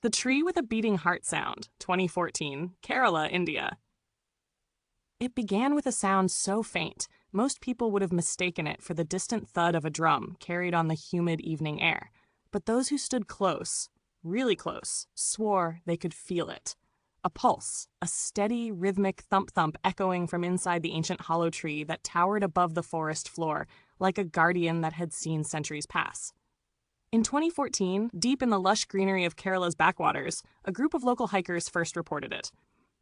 The Tree with a Beating Heart Sound, 2014, Kerala, India. It began with a sound so faint, most people would have mistaken it for the distant thud of a drum carried on the humid evening air. But those who stood close, really close, swore they could feel it. A pulse, a steady, rhythmic thump-thump echoing from inside the ancient hollow tree that towered above the forest floor like a guardian that had seen centuries pass. In 2014, deep in the lush greenery of Kerala's backwaters, a group of local hikers first reported it.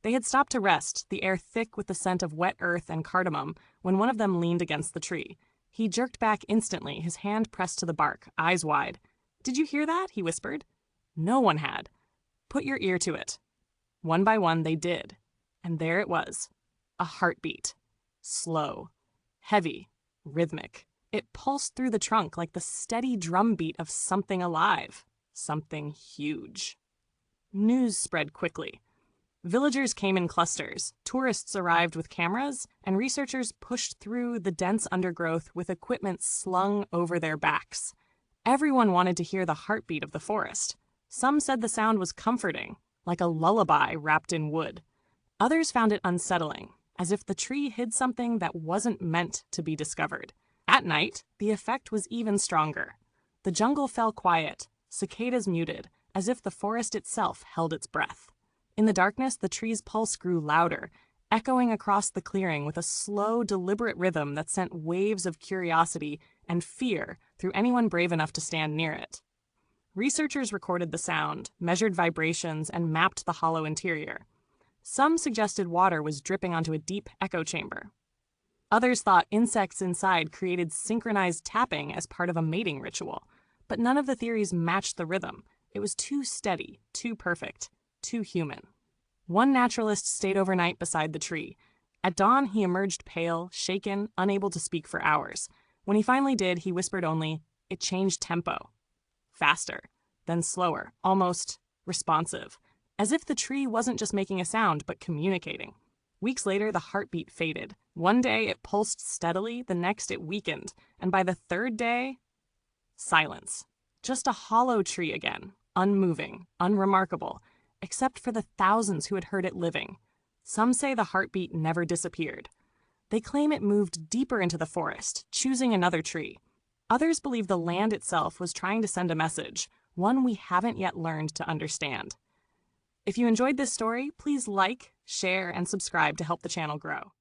They had stopped to rest, the air thick with the scent of wet earth and cardamom, when one of them leaned against the tree. He jerked back instantly, his hand pressed to the bark, eyes wide. "Did you hear that?" he whispered. No one had. "Put your ear to it." One by one they did, and there it was. A heartbeat. Slow. Heavy. Rhythmic. It pulsed through the trunk like the steady drumbeat of something alive. Something huge. News spread quickly. Villagers came in clusters, tourists arrived with cameras, and researchers pushed through the dense undergrowth with equipment slung over their backs. Everyone wanted to hear the heartbeat of the forest. Some said the sound was comforting, like a lullaby wrapped in wood. Others found it unsettling, as if the tree hid something that wasn't meant to be discovered. At night, the effect was even stronger. The jungle fell quiet, cicadas muted, as if the forest itself held its breath. In the darkness, the tree's pulse grew louder, echoing across the clearing with a slow, deliberate rhythm that sent waves of curiosity and fear through anyone brave enough to stand near it. Researchers recorded the sound, measured vibrations, and mapped the hollow interior. Some suggested water was dripping onto a deep echo chamber. Others thought insects inside created synchronized tapping as part of a mating ritual. But none of the theories matched the rhythm. It was too steady, too perfect, too human. One naturalist stayed overnight beside the tree. At dawn, he emerged pale, shaken, unable to speak for hours. When he finally did, he whispered only, "It changed tempo." Faster, then slower, almost responsive, as if the tree wasn't just making a sound, but communicating. Weeks later, the heartbeat faded. One day, it pulsed steadily, the next it weakened, and by the third day, silence. Just a hollow tree again, unmoving, unremarkable, except for the thousands who had heard it living. Some say the heartbeat never disappeared. They claim it moved deeper into the forest, choosing another tree. Others believe the land itself was trying to send a message, one we haven't yet learned to understand. If you enjoyed this story, please like, share, and subscribe to help the channel grow.